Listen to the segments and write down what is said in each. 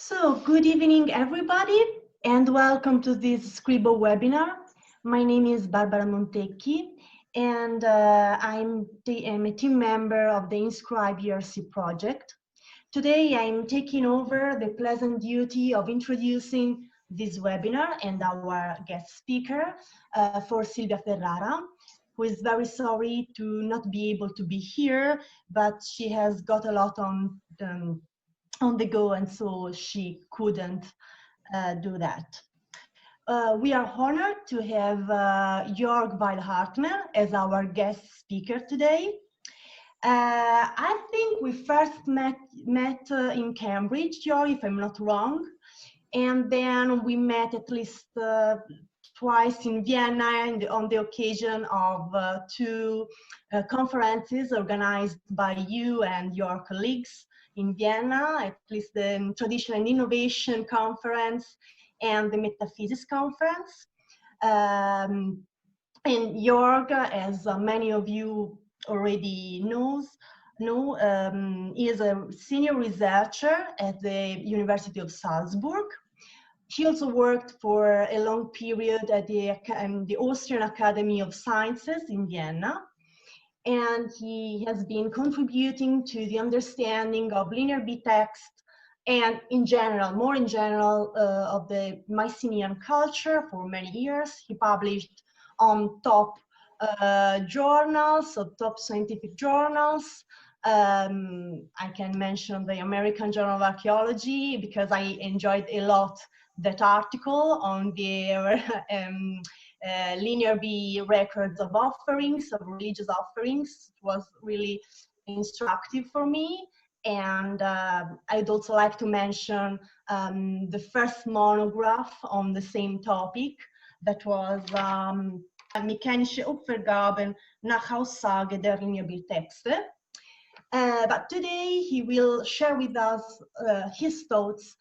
So, good evening, everybody, and welcome to this SCRIBO webinar. My name is Barbara Montecchi, and I'm a team member of the Inscribe ERC project. Today, I'm taking over the pleasant duty of introducing this webinar and our guest speaker for Silvia Ferrara, who is very sorry to not be able to be here, but she has got a lot on the go, and so she couldn't do that. We are honored to have Jörg Weilhartner as our guest speaker today. I think we first met in Cambridge, Jörg, if I'm not wrong, and then we met at least twice in Vienna on the occasion of two conferences organized by you and your colleagues in Vienna, at least the Tradition and Innovation Conference and the Metaphysics Conference. And Jörg, as many of you already know, is a senior researcher at the University of Salzburg. He also worked for a long period at the Austrian Academy of Sciences in Vienna. And he has been contributing to the understanding of linear B text and in general, more in general, of the Mycenaean culture for many years. He published on top journals, or top scientific journals. I can mention the American Journal of Archaeology because I enjoyed a lot that article on their linear B records of offerings, of religious offerings. It was really instructive for me. And I'd also like to mention the first monograph on the same topic that was Mechanische Opfergaben nach Aussage der Linearbildtexte. But today he will share with us his thoughts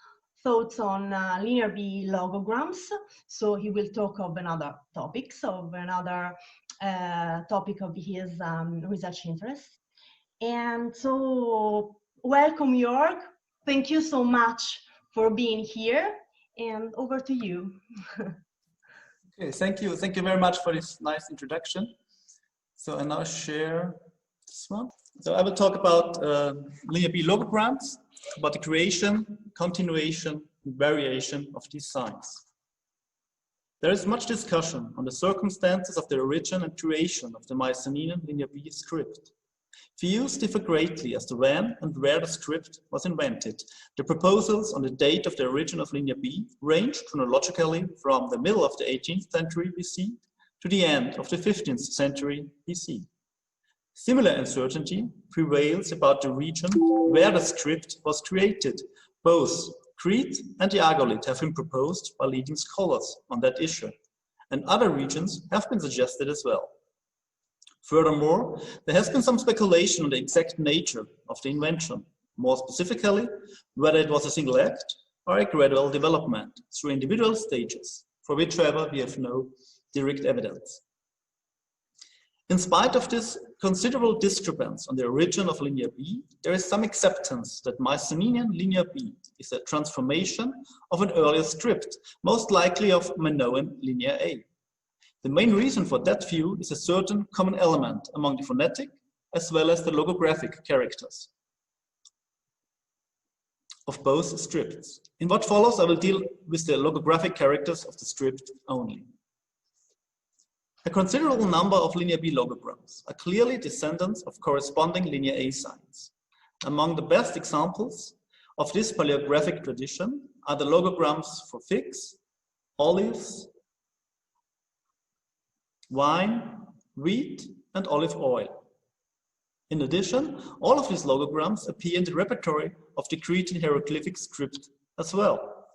on linear B logograms. So he will talk of another topic of his research interest. And so welcome, Jörg. Thank you so much for being here, and over to you. Okay, thank you very much for this nice introduction. So I now share this one. So I will talk about linear B logograms, about the creation, continuation, and variation of these signs. There is much discussion on the circumstances of the origin and creation of the Mycenaean linear B script. Views differ greatly as to when and where the script was invented. The proposals on the date of the origin of linear B range chronologically from the middle of the 18th century BC to the end of the 15th century BC. Similar uncertainty prevails about the region where the script was created. Both Crete and the Argolid have been proposed by leading scholars on that issue, and other regions have been suggested as well. Furthermore, there has been some speculation on the exact nature of the invention, more specifically, whether it was a single act or a gradual development through individual stages, for which, however, we have no direct evidence. In spite of this considerable discrepancy on the origin of linear B, there is some acceptance that Mycenaean linear B is a transformation of an earlier script, most likely of Minoan linear A. The main reason for that view is a certain common element among the phonetic as well as the logographic characters of both scripts. In what follows, I will deal with the logographic characters of the script only. A considerable number of linear B logograms are clearly descendants of corresponding linear A signs. Among the best examples of this paleographic tradition are the logograms for figs, olives, wine, wheat, and olive oil. In addition, all of these logograms appear in the repertory of the Cretan hieroglyphic script as well,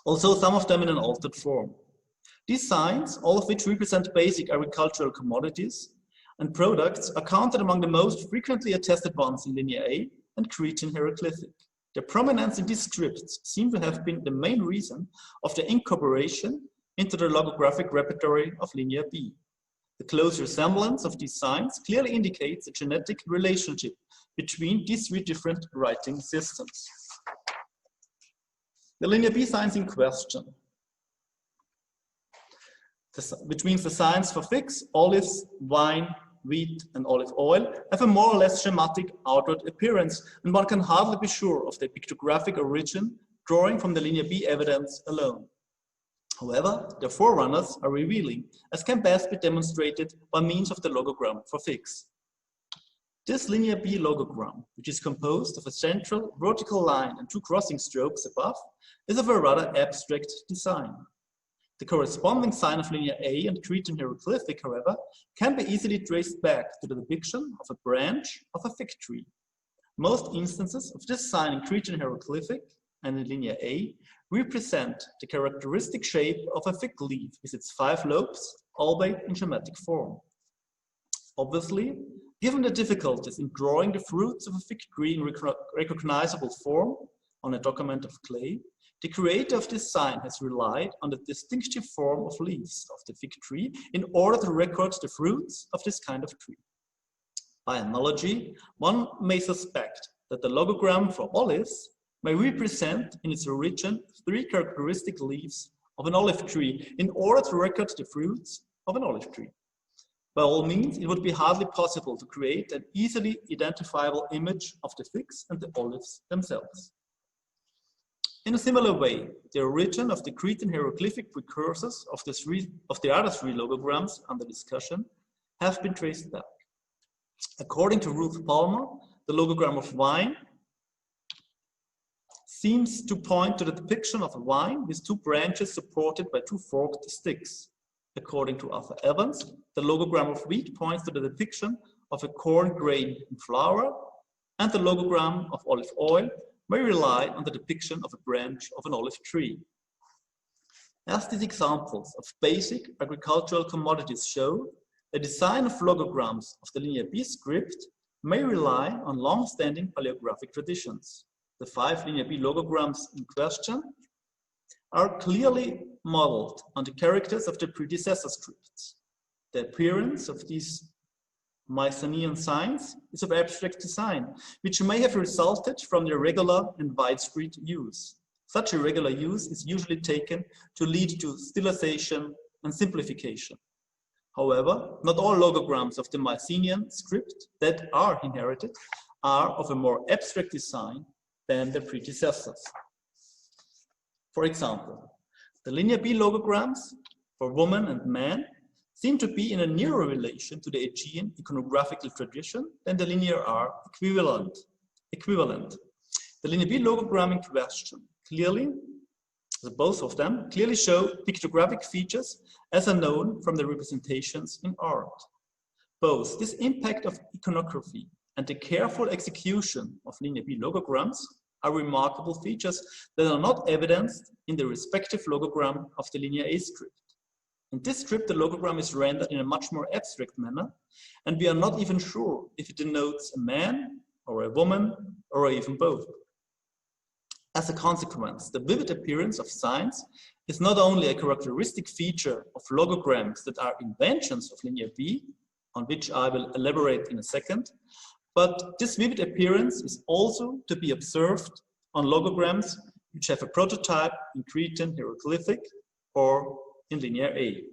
although some of them in an altered form. These signs, all of which represent basic agricultural commodities and products, are counted among the most frequently attested ones in linear A and Cretan hieroglyphic. Their prominence in these scripts seem to have been the main reason of their incorporation into the logographic repertory of linear B. The close resemblance of these signs clearly indicates a genetic relationship between these three different writing systems. The linear B signs in question, which means the signs for figs, olives, wine, wheat, and olive oil, have a more or less schematic outward appearance, and one can hardly be sure of their pictographic origin drawing from the linear B evidence alone. However, their forerunners are revealing, as can best be demonstrated by means of the logogram for figs. This linear B logogram, which is composed of a central vertical line and two crossing strokes above, is of a rather abstract design. The corresponding sign of linear A and Cretan hieroglyphic, however, can be easily traced back to the depiction of a branch of a fig tree. Most instances of this sign in Cretan hieroglyphic and in linear A represent the characteristic shape of a fig leaf with its 5 lobes, albeit in schematic form. Obviously, given the difficulties in drawing the fruits of a fig tree in recognizable form on a document of clay, the creator of this sign has relied on the distinctive form of leaves of the fig tree in order to record the fruits of this kind of tree. By analogy, one may suspect that the logogram for olives may represent in its origin 3 characteristic leaves of an olive tree in order to record the fruits of an olive tree. By all means, it would be hardly possible to create an easily identifiable image of the figs and the olives themselves. In a similar way, the origin of the Cretan hieroglyphic precursors of the other 3 logograms under discussion have been traced back. According to Ruth Palmer, the logogram of wine seems to point to the depiction of a vine with 2 branches supported by 2 forked sticks. According to Arthur Evans, the logogram of wheat points to the depiction of a corn grain in flower, and the logogram of olive oil may rely on the depiction of a branch of an olive tree. As these examples of basic agricultural commodities show, the design of logograms of the linear B script may rely on long-standing paleographic traditions. The 5 linear B logograms in question are clearly modeled on the characters of the predecessor scripts. The appearance of these Mycenaean signs is of abstract design, which may have resulted from their regular and widespread use. Such irregular use is usually taken to lead to stylization and simplification. However, not all logograms of the Mycenaean script that are inherited are of a more abstract design than their predecessors. For example, the linear B logograms for woman and man seem to be in a nearer relation to the Aegean iconographical tradition than the linear R equivalent. The linear B logogram in question clearly, both of them, clearly show pictographic features as are known from the representations in art. Both this impact of iconography and the careful execution of linear B logograms are remarkable features that are not evidenced in the respective logogram of the linear A script. In this script, the logogram is rendered in a much more abstract manner, and we are not even sure if it denotes a man or a woman or even both. As a consequence, the vivid appearance of signs is not only a characteristic feature of logograms that are inventions of linear B, on which I will elaborate in a second, but this vivid appearance is also to be observed on logograms which have a prototype in Cretan hieroglyphic or in linear A.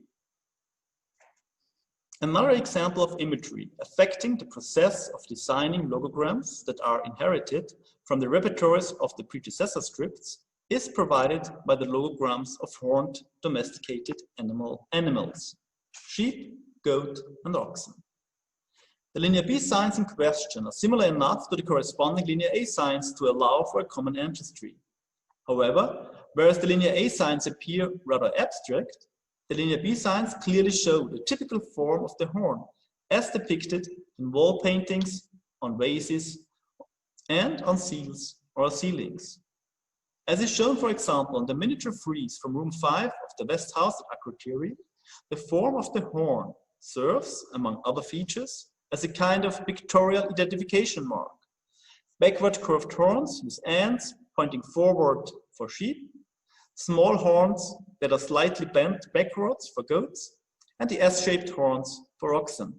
Another example of imagery affecting the process of designing logograms that are inherited from the repertories of the predecessor scripts is provided by the logograms of horned domesticated animals, sheep, goat, and oxen. The linear B signs in question are similar enough to the corresponding linear A signs to allow for a common ancestry. However, whereas the linear A signs appear rather abstract, the linear B signs clearly show the typical form of the horn as depicted in wall paintings, on vases, and on seals or ceilings. As is shown, for example, on the miniature frieze from room 5 of the West House at Akrotiri, the form of the horn serves, among other features, as a kind of pictorial identification mark. Backward curved horns with ends pointing forward for sheep, small horns that are slightly bent backwards for goats, and the S-shaped horns for oxen.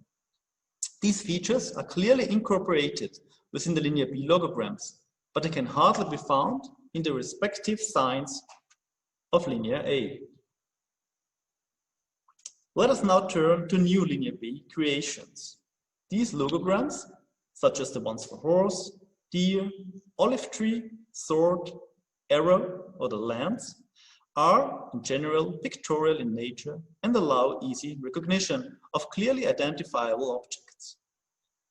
These features are clearly incorporated within the linear B logograms, but they can hardly be found in the respective signs of linear A. Let us now turn to new linear B creations. These logograms, such as the ones for horse, deer, olive tree, sword, arrow, or the lance, are in general pictorial in nature and allow easy recognition of clearly identifiable objects.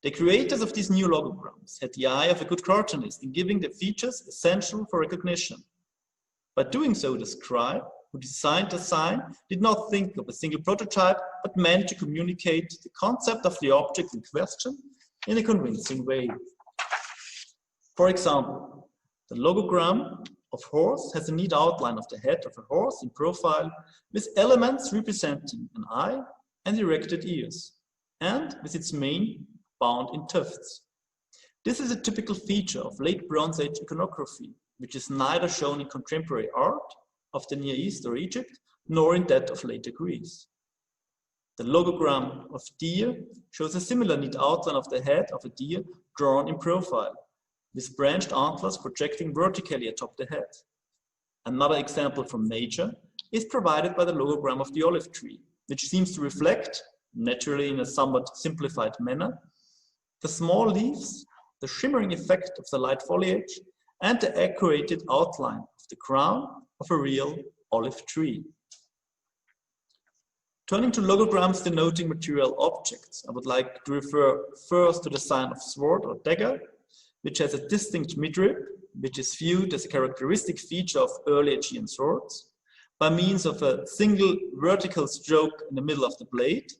The creators of these new logograms had the eye of a good cartoonist in giving the features essential for recognition. By doing so, the scribe who designed the sign did not think of a single prototype, but meant to communicate the concept of the object in question in a convincing way. For example, the logogram of horse has a neat outline of the head of a horse in profile with elements representing an eye and erected ears, and with its mane bound in tufts. This is a typical feature of late Bronze Age iconography, which is neither shown in contemporary art of the Near East or Egypt, nor in that of later Greece. The logogram of deer shows a similar neat outline of the head of a deer drawn in profile, with branched antlers projecting vertically atop the head. Another example from nature is provided by the logogram of the olive tree, which seems to reflect, naturally in a somewhat simplified manner, the small leaves, the shimmering effect of the light foliage, and the accurate outline of the crown of a real olive tree. Turning to logograms denoting material objects, I would like to refer first to the sign of sword or dagger, which has a distinct midrib, which is viewed as a characteristic feature of early Aegean swords, by means of a single vertical stroke in the middle of the blade.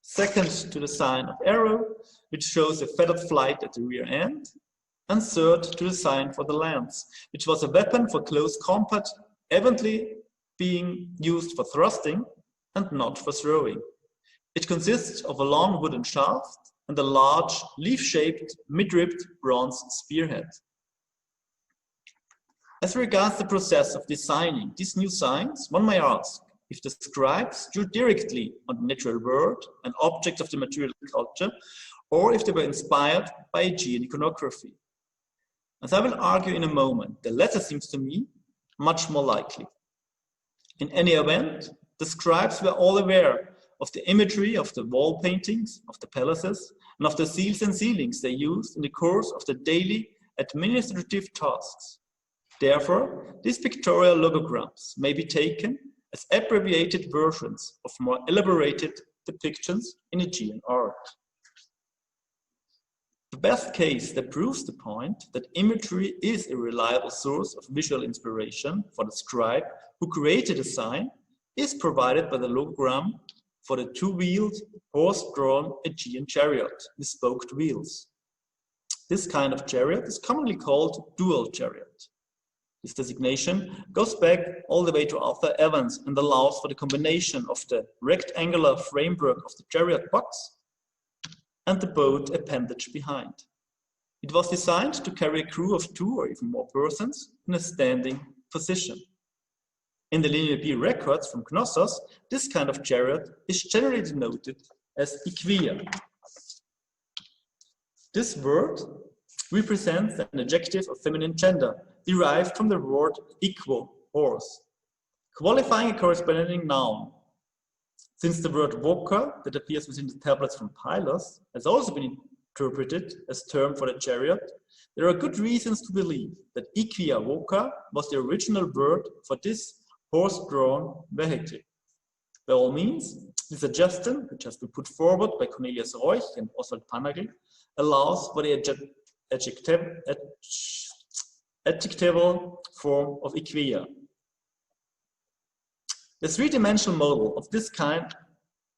Second, to the sign of arrow, which shows a feathered flight at the rear end. And third, to the sign for the lance, which was a weapon for close combat, evidently being used for thrusting and not for throwing. It consists of a long wooden shaft and a large leaf-shaped mid-ribbed bronze spearhead. As regards the process of designing these new signs, one may ask if the scribes drew directly on the natural world, an object of the material culture, or if they were inspired by Aegean iconography. As I will argue in a moment, the latter seems to me much more likely. In any event, the scribes were all aware of the imagery of the wall paintings of the palaces and of the seals and ceilings they used in the course of the daily administrative tasks. Therefore, these pictorial logograms may be taken as abbreviated versions of more elaborated depictions in Aegean art. The best case that proves the point that imagery is a reliable source of visual inspiration for the scribe who created a sign is provided by the logogram for the two-wheeled, horse-drawn Aegean chariot with spoked wheels. This kind of chariot is commonly called dual chariot. This designation goes back all the way to Arthur Evans and allows for the combination of the rectangular framework of the chariot box and the boat appendage behind. It was designed to carry a crew of 2 or even more persons in a standing position. In the Linear B records from Knossos, this kind of chariot is generally denoted as equia. This word represents an adjective of feminine gender, derived from the word equo, horse, qualifying a corresponding noun. Since the word voca that appears within the tablets from Pylos has also been interpreted as term for the chariot, there are good reasons to believe that equia voca was the original word for this horse-drawn vehicle. By all means, this suggestion, which has been put forward by Cornelius Reuch and Oswald Panagel, allows for the adjectival form of equia. The three-dimensional model of this kind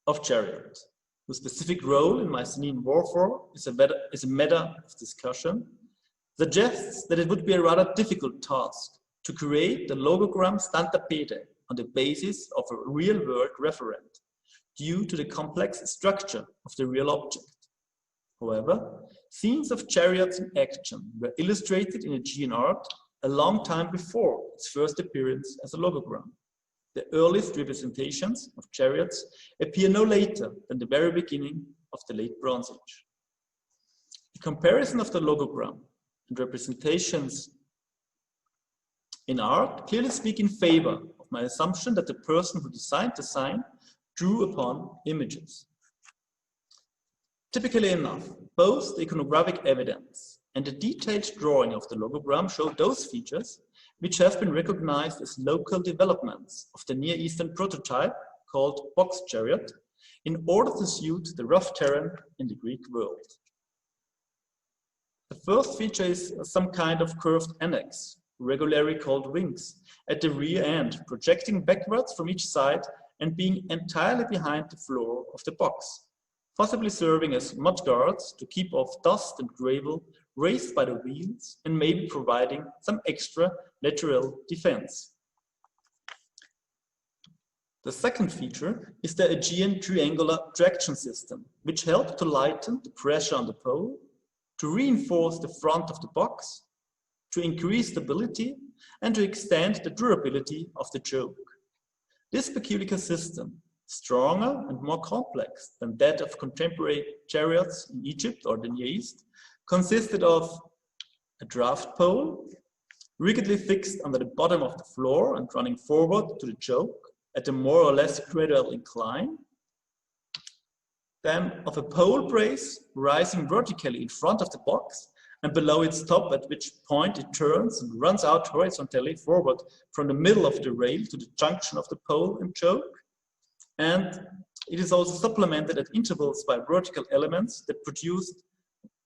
of chariot, whose specific role in Mycenaean warfare is a matter of discussion, suggests that it would be a rather difficult task to create the logogram stantapede on the basis of a real-world referent, due to the complex structure of the real object. However, scenes of chariots in action were illustrated in Aegean art a long time before its first appearance as a logogram. The earliest representations of chariots appear no later than the very beginning of the late Bronze Age. The comparison of the logogram and representations in art clearly speak in favor of my assumption that the person who designed the sign drew upon images. Typically enough, both the iconographic evidence and the detailed drawing of the logogram show those features which have been recognized as local developments of the Near Eastern prototype called box chariot in order to suit the rough terrain in the Greek world. The first feature is some kind of curved annex, regularly called wings, at the rear end, projecting backwards from each side and being entirely behind the floor of the box, possibly serving as mudguards to keep off dust and gravel raised by the wheels and maybe providing some extra lateral defense. The second feature is the Aegean triangular traction system, which helped to lighten the pressure on the pole, to reinforce the front of the box, to increase stability, and to extend the durability of the choke. This peculiar system, stronger and more complex than that of contemporary chariots in Egypt or the Near East, consisted of a draft pole, rigidly fixed under the bottom of the floor and running forward to the choke at a more or less gradual incline, then of a pole brace rising vertically in front of the box and below its top, at which point it turns and runs out horizontally forward from the middle of the rail to the junction of the pole and choke. And it is also supplemented at intervals by vertical elements that produced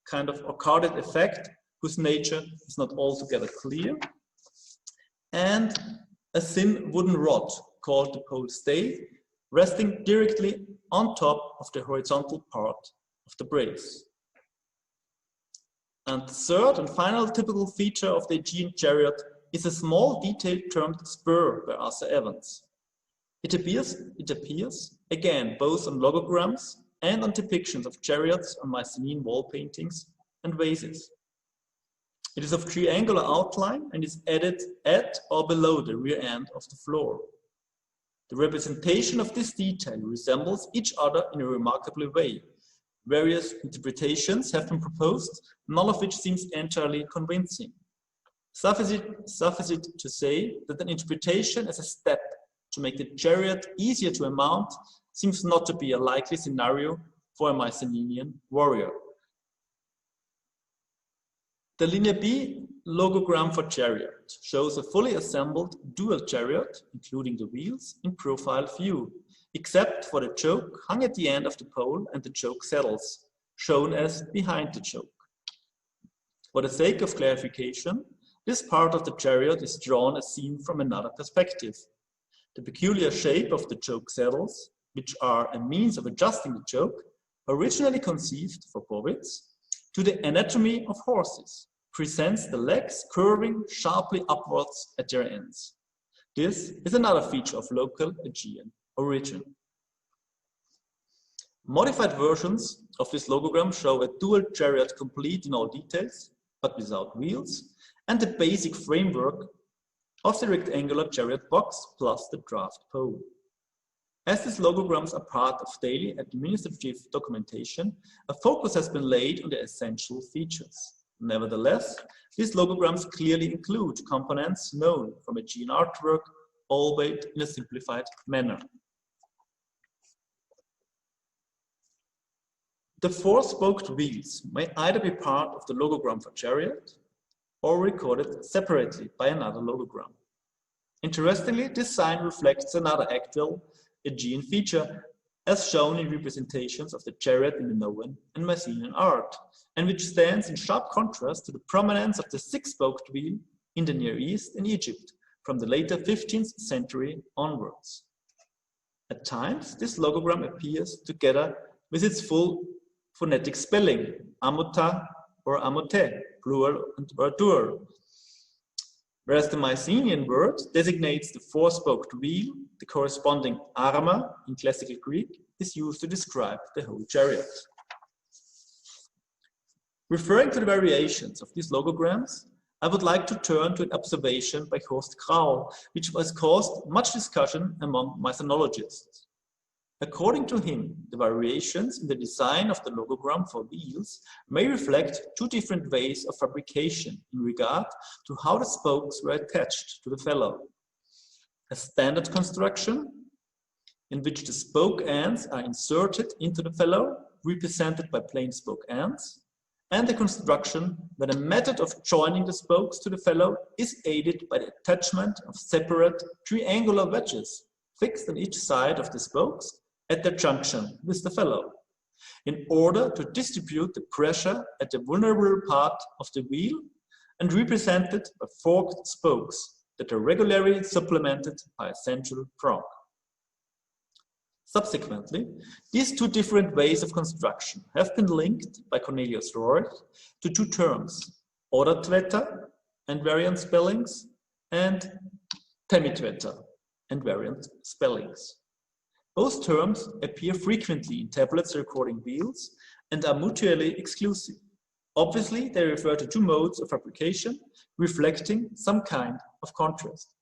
kind of arcaded effect whose nature is not altogether clear, and a thin wooden rod called the pole stay, resting directly on top of the horizontal part of the brace. And the third and final typical feature of the Aegean chariot is a small detail termed spur by Arthur Evans. It appears, again, both on logograms and on depictions of chariots on Mycenaean wall paintings and vases. It is of triangular outline and is added at or below the rear end of the floor. The representation of this detail resembles each other in a remarkable way. Various interpretations have been proposed, none of which seems entirely convincing. Suffice it to say that an interpretation as a step to make the chariot easier to mount seems not to be a likely scenario for a Mycenaean warrior. The Linear B logogram for chariot shows a fully assembled dual chariot, including the wheels, in profile view, except for the choke hung at the end of the pole and the choke saddles, shown as behind the choke. For the sake of clarification, this part of the chariot is drawn as seen from another perspective. The peculiar shape of the choke saddles, which are a means of adjusting the choke, originally conceived for bovids, to the anatomy of horses, presents the legs curving sharply upwards at their ends. This is another feature of local Aegean origin. Modified versions of this logogram show a dual chariot complete in all details, but without wheels, and the basic framework of the rectangular chariot box plus the draft pole. As these logograms are part of daily administrative documentation, a focus has been laid on the essential features. Nevertheless, these logograms clearly include components known from Aegean artwork, albeit in a simplified manner. The four-spoked wheels may either be part of the logogram for chariot or recorded separately by another logogram. Interestingly, this sign reflects another actual Aegean feature as shown in representations of the chariot in Minoan and Mycenaean art, and which stands in sharp contrast to the prominence of the six-spoked wheel in the Near East and Egypt from the later 15th century onwards. At times, this logogram appears together with its full phonetic spelling, amota or amote, plural and dual. Whereas the Mycenaean word designates the four-spoked wheel, the corresponding arma in classical Greek is used to describe the whole chariot. Referring to the variations of these logograms, I would like to turn to an observation by Horst Kraull, which has caused much discussion among Mycenologists. According to him, the variations in the design of the logogram for wheels may reflect two different ways of fabrication in regard to how the spokes were attached to the felloe. A standard construction, in which the spoke ends are inserted into the felloe, represented by plain spoke ends, and the construction where the method of joining the spokes to the felloe is aided by the attachment of separate triangular wedges fixed on each side of the spokes at their junction with the felloe, in order to distribute the pressure at the vulnerable part of the wheel, and represented by forked spokes that are regularly supplemented by a central prong. Subsequently, these two different ways of construction have been linked by Cornelius Roig to two terms, Ordertwetter and variant spellings, and Temitwetter and variant spellings. Both terms appear frequently in tablets recording wheels and are mutually exclusive. Obviously, they refer to two modes of fabrication reflecting some kind of contrast.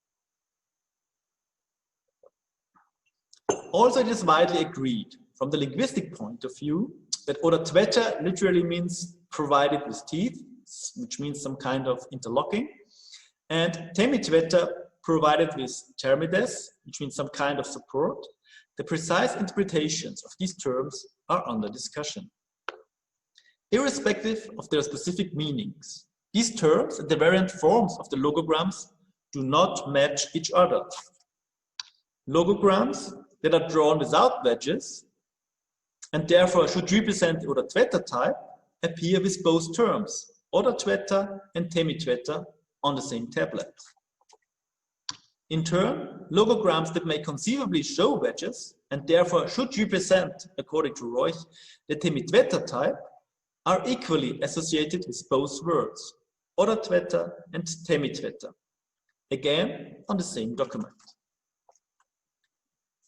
Also, it is widely agreed from the linguistic point of view that Ordertwetter literally means provided with teeth, which means some kind of interlocking, and Temitwetter provided with termides, which means some kind of support. The precise interpretations of these terms are under discussion. Irrespective of their specific meanings, these terms and the variant forms of the logograms do not match each other. Logograms that are drawn without wedges and therefore should represent the Ordertwetter type appear with both terms, Ordertwetter and Temitwetter, on the same tablet. In turn, logograms that may conceivably show wedges and therefore should represent, according to Roig, the Temitwetter type, are equally associated with both words, Ordertwetter and Temitwetter, again on the same document.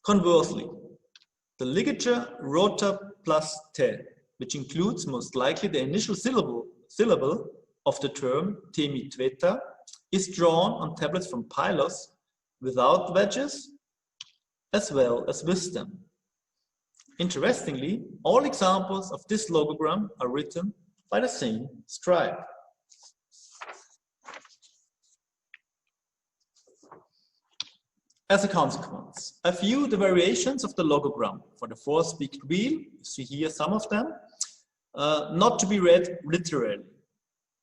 Conversely, the ligature rota plus te, which includes most likely the initial syllable of the term Temitwetter, is drawn on tablets from Pylos without wedges as well as with them. Interestingly, all examples of this logogram are written by the same scribe. As a consequence, I view the variations of the logogram for the four-speaked wheel, you see here some of them, not to be read literally.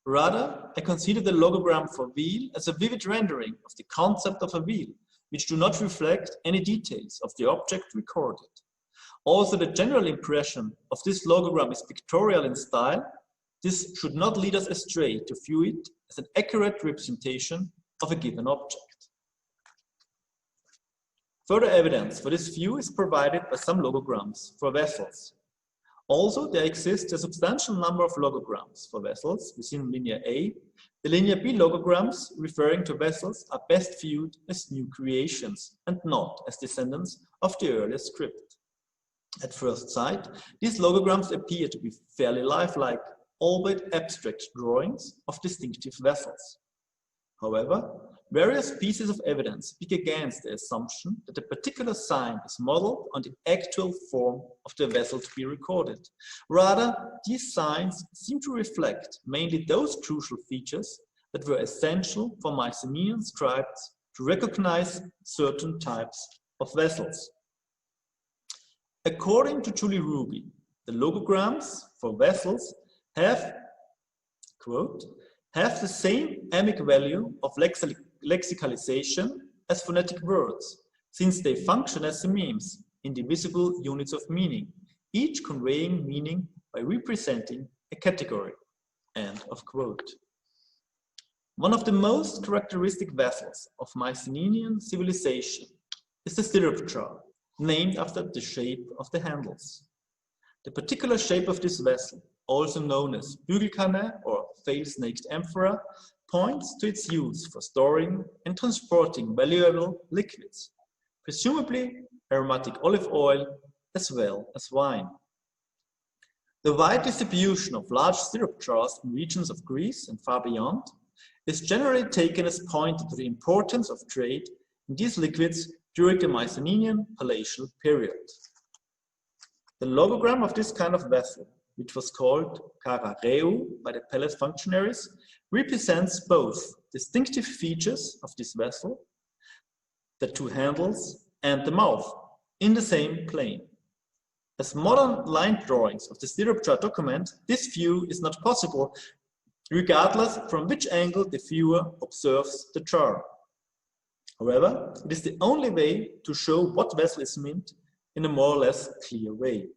Rather, I consider the logogram for wheel as a vivid rendering of the concept of a wheel, which do not reflect any details of the object recorded. Also, the general impression of this logogram is pictorial in style. This should not lead us astray to view it as an accurate representation of a given object. Further evidence for this view is provided by some logograms for vessels. Also, there exists a substantial number of logograms for vessels within linear A. The linear B logograms referring to vessels are best viewed as new creations and not as descendants of the earlier script. At first sight, these logograms appear to be fairly lifelike, albeit abstract drawings of distinctive vessels. However, various pieces of evidence speak against the assumption that a particular sign is modeled on the actual form of the vessel to be recorded. Rather, these signs seem to reflect mainly those crucial features that were essential for Mycenaean scribes to recognize certain types of vessels. According to Julie Ruby, the logograms for vessels have, quote, have the same emic value of lexicalization as phonetic words, since they function as sememes, indivisible units of meaning, each conveying meaning by representing a category, end of quote. One of the most characteristic vessels of Mycenaean civilization is the stirrup jar, named after the shape of the handles. The particular shape of this vessel, also known as Bügelkanne or fail-snaked emperor, points to its use for storing and transporting valuable liquids, presumably aromatic olive oil as well as wine. The wide distribution of large syrup jars in regions of Greece and far beyond is generally taken as pointing to the importance of trade in these liquids during the Mycenaean palatial period. The logogram of this kind of vessel, which was called karareu by the palace functionaries, represents both distinctive features of this vessel, the two handles and the mouth, in the same plane. As modern line drawings of the stirrup jar document, this view is not possible regardless from which angle the viewer observes the jar. However, it is the only way to show what vessel is meant in a more or less clear way.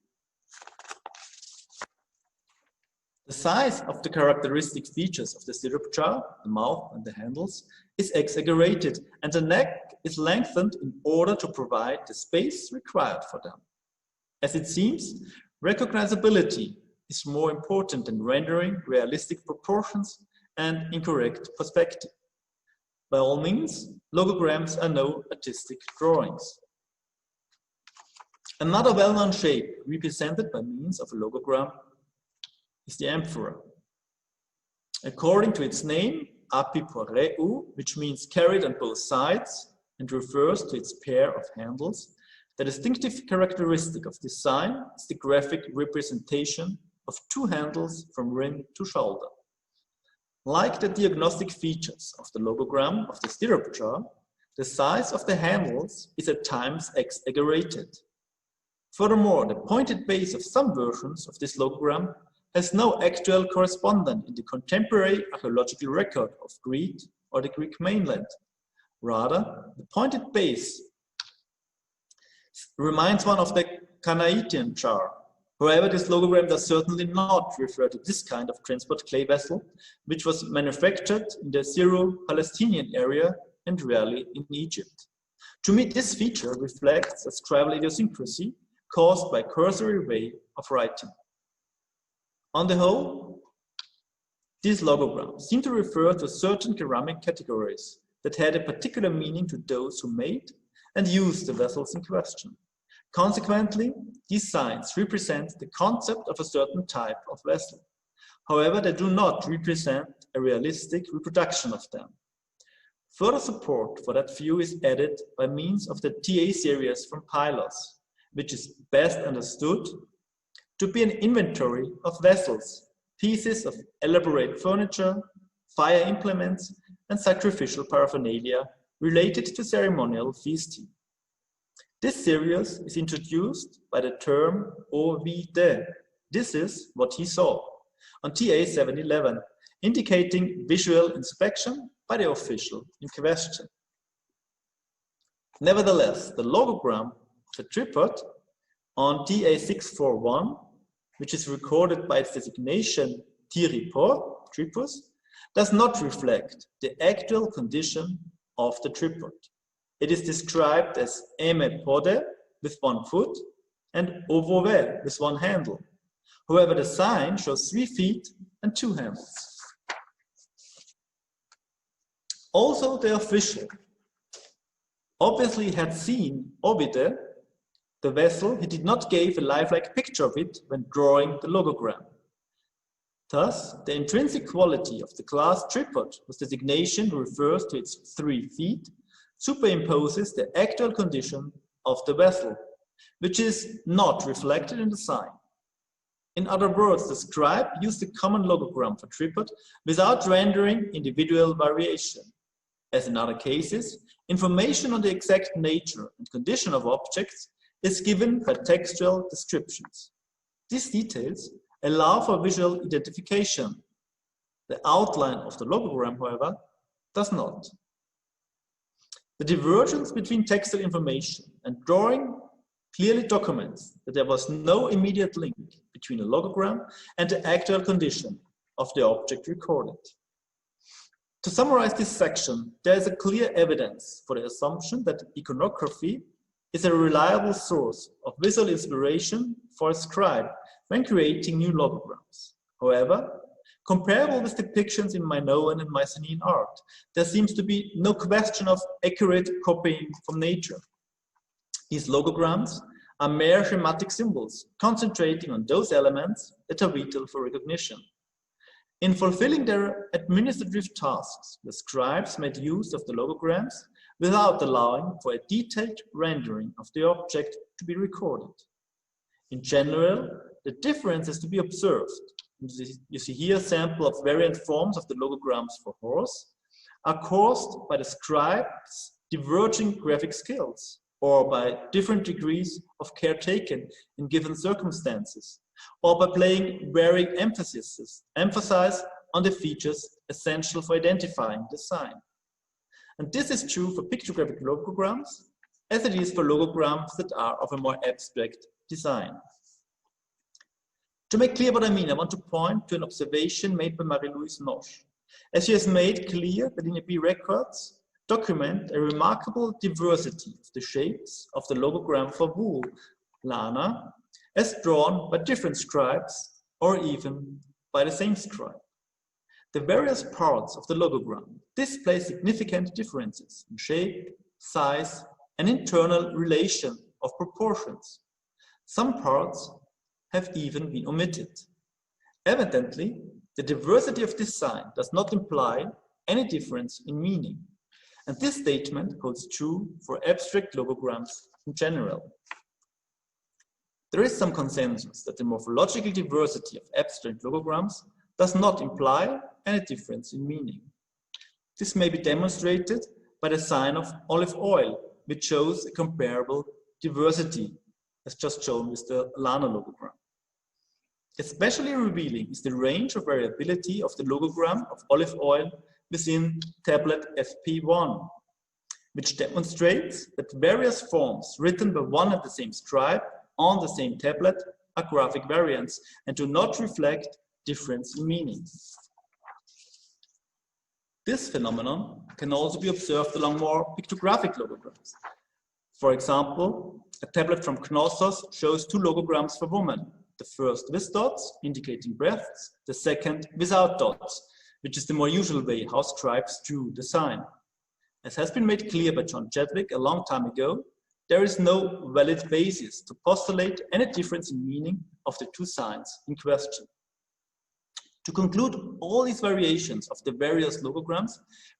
The size of the characteristic features of the stirrup jar, the mouth and the handles, is exaggerated, and the neck is lengthened in order to provide the space required for them. As it seems, recognizability is more important than rendering realistic proportions and incorrect perspective. By all means, logograms are no artistic drawings. Another well-known shape represented by means of a logogram is the emperor. According to its name, apiporeu, which means carried on both sides and refers to its pair of handles, the distinctive characteristic of this sign is the graphic representation of two handles from rim to shoulder. Like the diagnostic features of the logogram of the stirrup jar, the size of the handles is at times exaggerated. Furthermore, the pointed base of some versions of this logogram has no actual correspondent in the contemporary archaeological record of Crete or the Greek mainland. Rather, the pointed base reminds one of the Canaanitian jar. However, this logogram does certainly not refer to this kind of transport clay vessel, which was manufactured in the Syro-Palestinian area and rarely in Egypt. To me, this feature reflects a scribal idiosyncrasy caused by cursory way of writing. On the whole, these logograms seem to refer to certain ceramic categories that had a particular meaning to those who made and used the vessels in question. Consequently, these signs represent the concept of a certain type of vessel. However, they do not represent a realistic reproduction of them. Further support for that view is added by means of the TA series from Pylos, which is best understood to be an inventory of vessels, pieces of elaborate furniture, fire implements, and sacrificial paraphernalia related to ceremonial feasting. This series is introduced by the term "o vide." This is what he saw on TA 711, indicating visual inspection by the official in question. Nevertheless, the logogram of a tripod on TA 641, which is recorded by its designation tiripod, tripus, does not reflect the actual condition of the tripod. It is described as emepode with one foot and ovove with one handle. However, the sign shows 3 feet and 2 handles. Also, the official obviously had seen Ovide, the vessel. He did not give a lifelike picture of it when drawing the logogram. Thus, the intrinsic quality of the glass tripod, whose designation refers to its 3 feet, superimposes the actual condition of the vessel, which is not reflected in the sign. In other words, the scribe used the common logogram for tripod without rendering individual variation. As in other cases, information on the exact nature and condition of objects is given by textual descriptions. These details allow for visual identification. The outline of the logogram, however, does not. The divergence between textual information and drawing clearly documents that there was no immediate link between a logogram and the actual condition of the object recorded. To summarize this section, there is a clear evidence for the assumption that iconography is a reliable source of visual inspiration for a scribe when creating new logograms. However, comparable with depictions in Minoan and Mycenaean art, there seems to be no question of accurate copying from nature. These logograms are mere schematic symbols, concentrating on those elements that are vital for recognition. In fulfilling their administrative tasks, the scribes made use of the logograms without allowing for a detailed rendering of the object to be recorded. In general, the difference is to be observed. You see here a sample of variant forms of the logograms for horse are caused by the scribe's diverging graphic skills or by different degrees of care taken in given circumstances, or by playing varying emphasis on the features essential for identifying the sign. And this is true for pictographic logograms as it is for logograms that are of a more abstract design. To make clear what I mean, I want to point to an observation made by Marie-Louise Noche, as she has made clear that Linear B records document a remarkable diversity of the shapes of the logogram for wool, lana, as drawn by different scribes or even by the same scribe. The various parts of the logogram display significant differences in shape, size, and internal relation of proportions. Some parts have even been omitted. Evidently, the diversity of design does not imply any difference in meaning. And this statement holds true for abstract logograms in general. There is some consensus that the morphological diversity of abstract logograms does not imply any difference in meaning. This may be demonstrated by the sign of olive oil, which shows a comparable diversity, as just shown with the lana logogram. Especially revealing is the range of variability of the logogram of olive oil within tablet FP1, which demonstrates that various forms written by one and the same scribe on the same tablet are graphic variants and do not reflect difference in meaning. This phenomenon can also be observed along more pictographic logograms. For example, a tablet from Knossos shows two logograms for women, the first with dots indicating breasts, the second without dots, which is the more usual way how scribes drew the sign. As has been made clear by John Chadwick a long time ago, there is no valid basis to postulate any difference in meaning of the two signs in question. To conclude, all these variations of the various logograms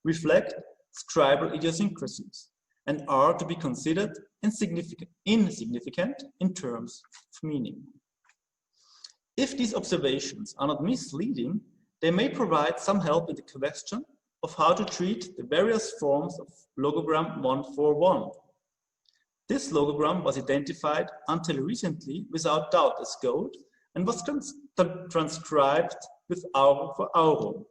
reflect scribal idiosyncrasies and are to be considered insignificant in terms of meaning. If these observations are not misleading, they may provide some help in the question of how to treat the various forms of logogram 141. This logogram was identified until recently without doubt as gold and was transcribed with auro for auro.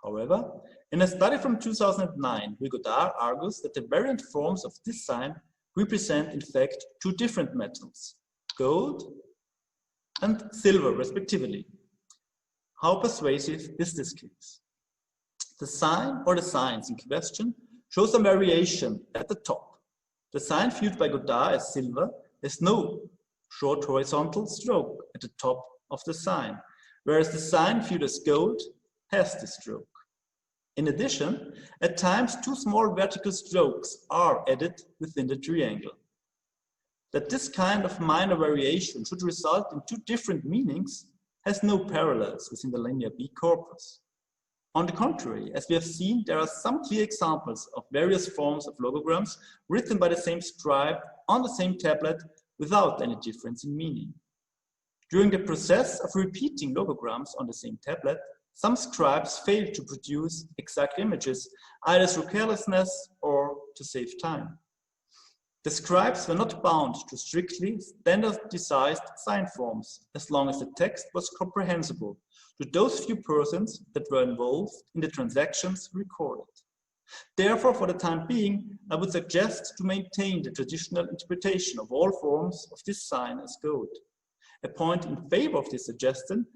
However, in a study from 2009, Godard argues that the variant forms of this sign represent in fact two different metals, gold and silver respectively. How persuasive is this case? The sign or the signs in question show some variation at the top. The sign viewed by Godard as silver has no short horizontal stroke at the top of the sign, whereas the sign viewed as gold has the stroke. In addition, at times two small vertical strokes are added within the triangle. That this kind of minor variation should result in two different meanings has no parallels within the Linear B corpus. On the contrary, as we have seen, there are some clear examples of various forms of logograms written by the same scribe on the same tablet without any difference in meaning. During the process of repeating logograms on the same tablet, some scribes failed to produce exact images, either through carelessness or to save time. The scribes were not bound to strictly standardized sign forms as long as the text was comprehensible to those few persons that were involved in the transactions recorded. Therefore, for the time being, I would suggest to maintain the traditional interpretation of all forms of this sign as gold. A point in favor of this suggestion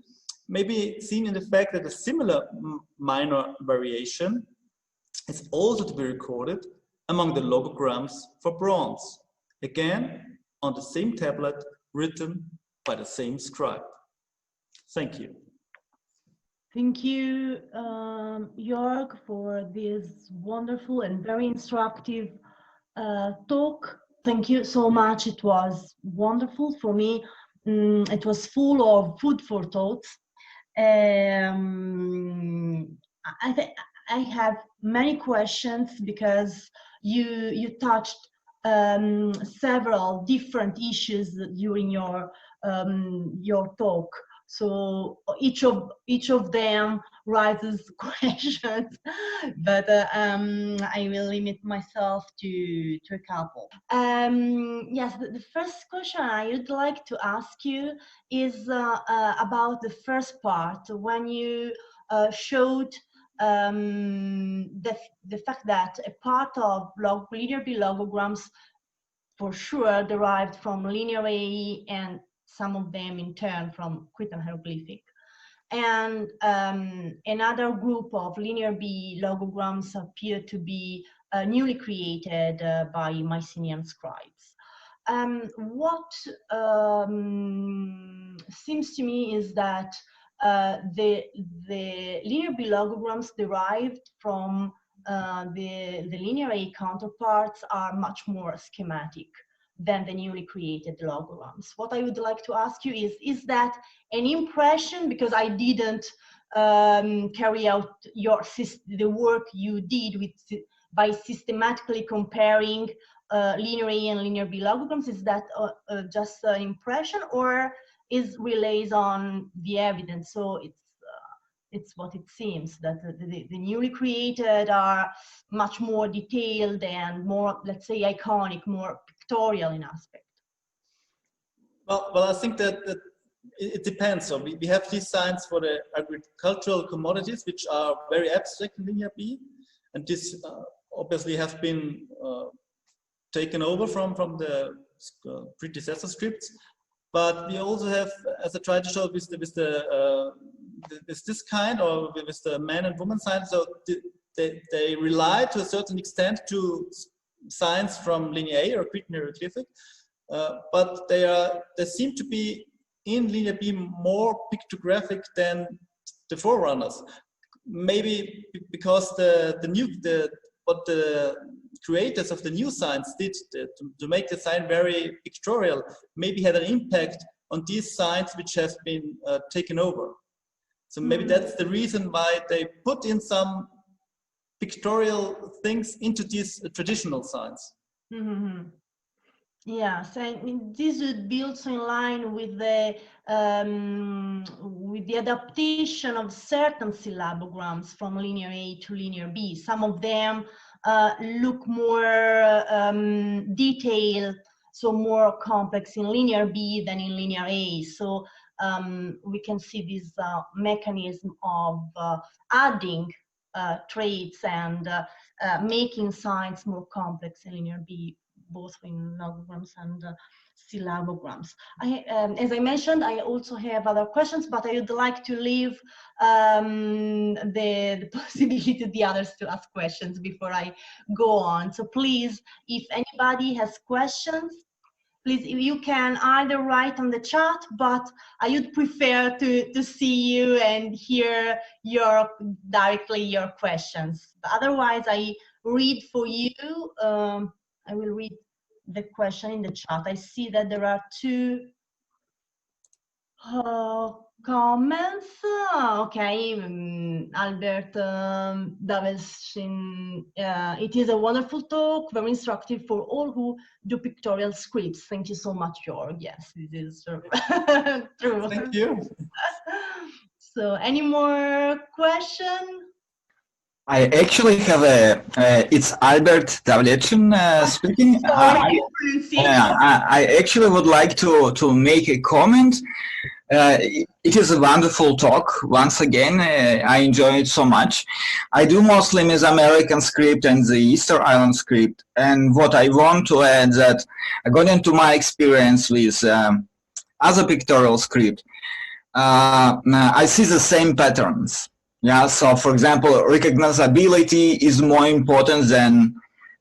may be seen in the fact that a similar minor variation is also to be recorded among the logograms for bronze, again on the same tablet written by the same scribe. Thank you. Thank you, Jörg, for this wonderful and very instructive talk. Thank you so much. It was wonderful for me. It was full of food for thought. I have many questions because you touched several different issues during your your talk. So each of them raises questions, but I will limit myself to a couple. Yes, the first question I would like to ask you is about the first part, when you showed the fact that a part of linear B logograms for sure derived from linear A, and some of them in turn from Cretan hieroglyphic. And another group of linear B logograms appear to be newly created by Mycenaean scribes. What seems to me is that the linear B logograms derived from the linear A counterparts are much more schematic than the newly created logograms. What I would like to ask you is that an impression, because I didn't carry out the work you did by systematically comparing linear A and linear B logograms, is that just an impression, or is relays on the evidence? So it's what it seems, that the newly created are much more detailed and more, let's say, iconic, more pictorial in aspect. Well, I think that it depends. So we have these signs for the agricultural commodities, which are very abstract in linear B, and this obviously have been taken over from the predecessor scripts. But we also have, as I tried to show, with this kind, or with the man and woman sign, so they rely to a certain extent to signs from linear A or Cretan hieroglyphic, but they seem to be in linear B more pictographic than the forerunners. Maybe because what the creators of the new signs did to make the sign very pictorial maybe had an impact on these signs which have been taken over. So maybe that's the reason why they put in some pictorial things into these traditional signs. Mm-hmm. Yes, and this would be also in line with the adaptation of certain syllabograms from linear A to linear B. Some of them look more detailed, so more complex in linear B than in linear A. So we can see this mechanism of adding traits and making signs more complex in linear B, both in logograms and syllabograms. As I mentioned, I also have other questions, but I would like to leave the possibility to the others to ask questions before I go on. So please, if anybody has questions, please, you can either write on the chat, but I would prefer to see you and hear directly your questions. But otherwise, I read for you. I will read the question in the chat. I see that there are two comments. Okay, Albert Daveshin, it is a wonderful talk, very instructive for all who do pictorial scripts. Thank you so much, Jörg. Yes, this is true. Thank you. So, any more questions? I actually have it's Albert Davlechin speaking. I actually would like to make a comment. It is a wonderful talk. Once again, I enjoy it so much. I do mostly Mesoamerican script and the Easter Island script. And what I want to add that, according to my experience with other pictorial script, I see the same patterns. Yeah, so for example, recognizability is more important than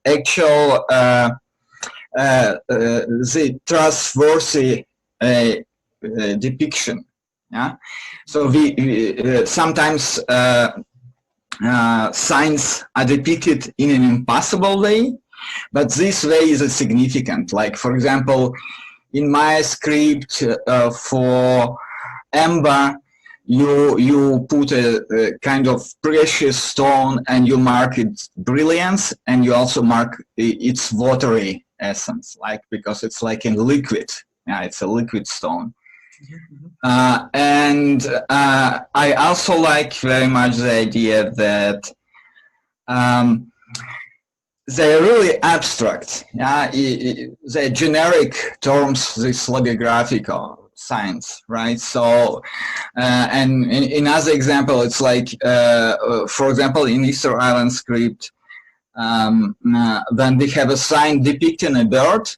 actual the trustworthy depiction. Yeah, so we sometimes signs are depicted in an impossible way, but this way is significant. Like for example, in my script for amber, you put a kind of precious stone and you mark its brilliance, and you also mark its watery essence, like because it's like in liquid. Yeah, it's a liquid stone. And I also like very much the idea that they're really abstract. They're generic terms, this logographical science, right? So, and in other example, it's like, for example, in Easter Island script, when we have a sign depicting a bird,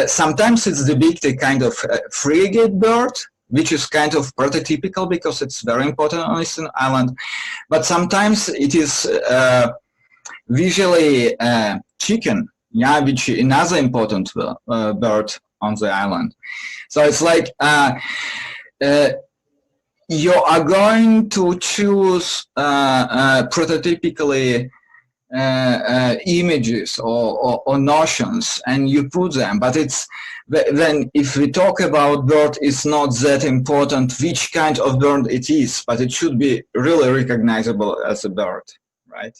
sometimes it's depicted kind of frigate bird, which is kind of prototypical because it's very important on Easter Island. But sometimes it is visually chicken, yeah, which is another important bird on the island. So it's like you are going to choose prototypically images or notions, and you put them, but it's then if we talk about bird, it's not that important which kind of bird it is, but it should be really recognizable as a bird, right?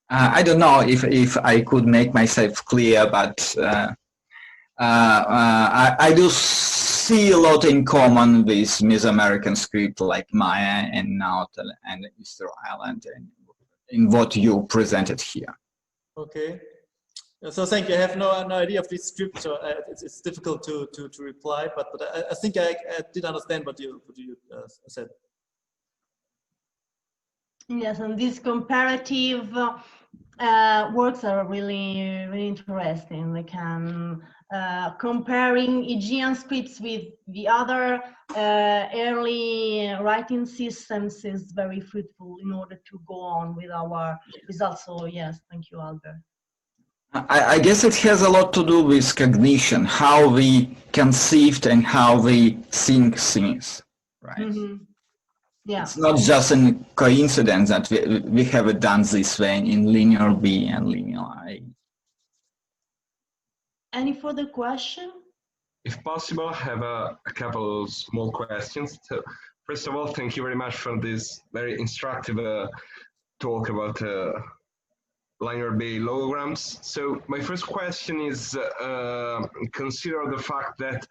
I don't know if I could make myself clear, but I do see a lot in common with Mesoamerican script like Maya and Nahuatl and Easter Island and in what you presented here. Okay. So thank you. I have no idea of this script, so it's difficult to reply, but I think I did understand what you said. Yes, and these comparative works are really interesting. They can comparing Aegean scripts with the other early writing systems is very fruitful in order to go on with our results. So yes, thank you, Albert. I guess it has a lot to do with cognition, how we conceived and how we think things, right? Mm-hmm. Yeah. It's not just a coincidence that we have it done this way in linear B and linear A. Any further question? If possible, I have a couple of small questions. So, first of all, thank you very much for this very instructive talk about linear B logograms. So my first question is, consider the fact that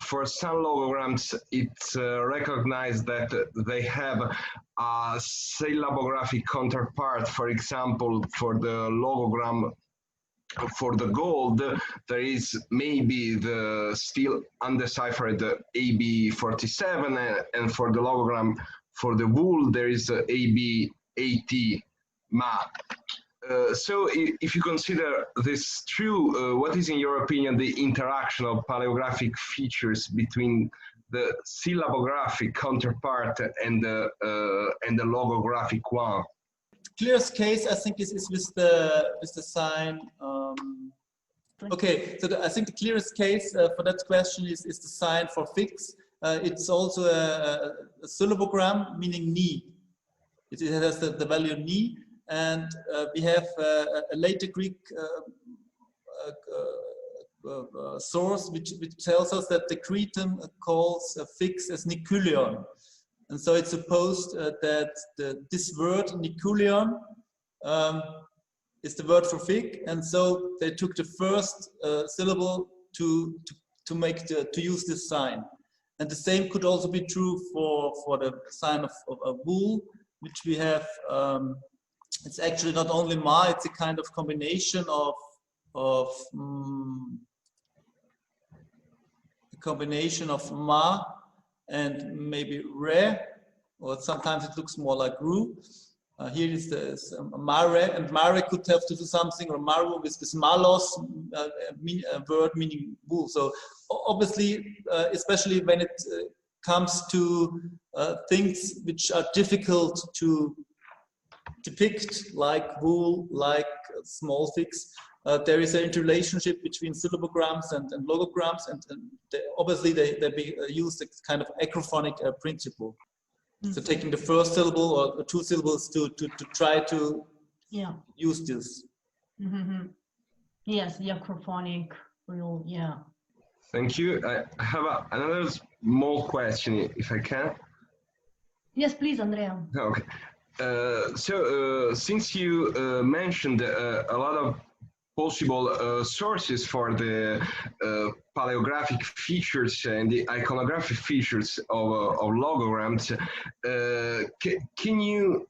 for some logograms, it's recognized that they have a syllabographic counterpart. For example, for the logogram for the gold, there is maybe the still undeciphered AB47, and for the logogram for the wool, there is AB80 map. So if you consider this true, what is in your opinion the interaction of paleographic features between the syllabographic counterpart and the logographic one? Clearest case, I think, is with the sign. Okay, so I think the clearest case for that question is the sign for fix. It's also a syllabogram, meaning ni. It has the value ni, and we have a later Greek source which tells us that the Cretan calls a fix as nikulion. And so it's supposed that this word nikulion is the word for fig, and so they took the first syllable to use this sign. And the same could also be true for the sign of wool, which we have. It's actually not only ma; it's a kind of combination of ma and maybe re, or sometimes it looks more like ru. Here is the mare, and mare could have to do something, or maru with malos, a word meaning wool. So obviously, especially when it comes to things which are difficult to depict, like wool, like small figs, there is an interrelationship between syllabograms and logograms, and obviously they use the kind of acrophonic principle. Mm-hmm. So taking the first syllable or the two syllables to try to use this. Mm-hmm. Yes, the acrophonic rule, yeah. Thank you. I have another small question, if I can. Yes, please, Andrea. Okay. So since you mentioned a lot of possible sources for the paleographic features and the iconographic features of logograms. Can you,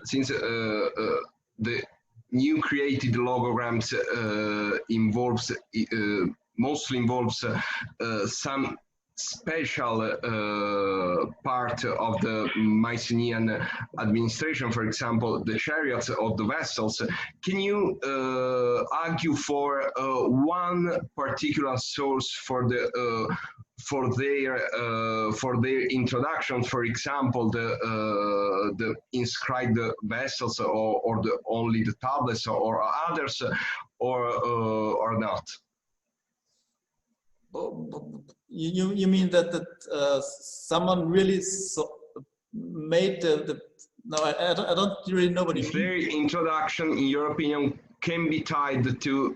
since the new created logograms mostly involves some special part of the Mycenaean administration, for example, the chariots of the vessels. Can you argue for one particular source for their introduction? For example, the inscribed vessels, or only the tablets, or others, or not? You mean that someone really made no, I don't really know what you mean. Their introduction, in your opinion, can be tied to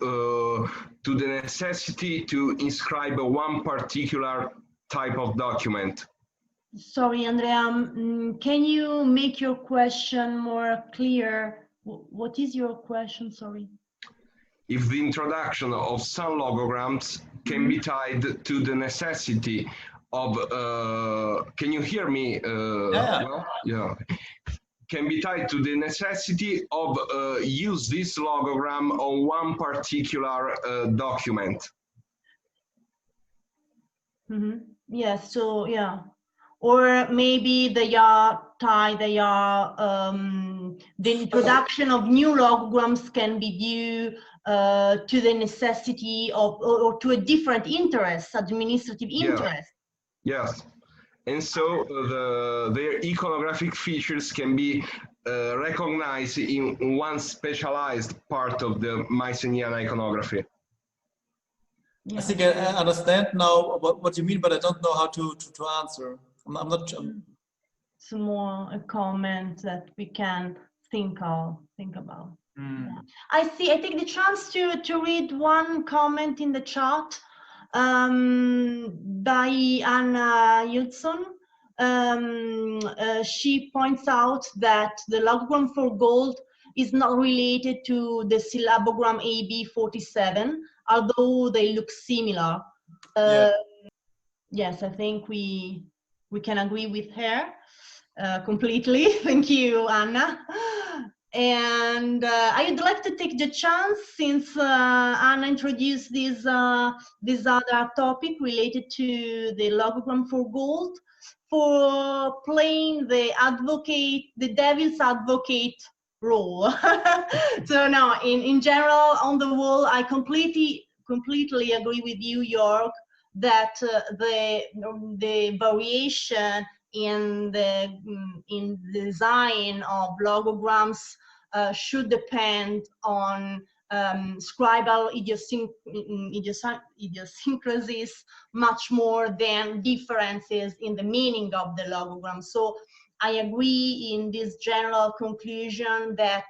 the necessity to inscribe one particular type of document. Sorry, Andrea, can you make your question more clear? What is your question? Sorry. If the introduction of some logograms can be tied to the necessity of, can you hear me? Well? Yeah. Can be tied to the necessity of use this logogram on one particular document. Yes, so yeah. Or maybe they are tied, the introduction of new logograms can be due to the necessity of, or to a different interest, administrative interest. Yes. And so their iconographic features can be recognized in one specialized part of the Mycenaean iconography. Yeah. I think I understand now what you mean, but I don't know how to answer. I'm not sure. It's more a comment that we can think about. Yeah. I take the chance to read one comment in the chat by Anna Hudson. She points out that the logogram for gold is not related to the syllabogram AB47, although they look similar. Yes, I think we can agree with her completely. Thank you, Anna. And I would like to take the chance, since Anna introduced this other topic related to the logogram for gold, for playing the devil's advocate role. So now, in general, on the whole, I completely agree with you, Jörg, that the variation in the design of logograms should depend on scribal idiosyncrasies much more than differences in the meaning of the logogram. So I agree in this general conclusion that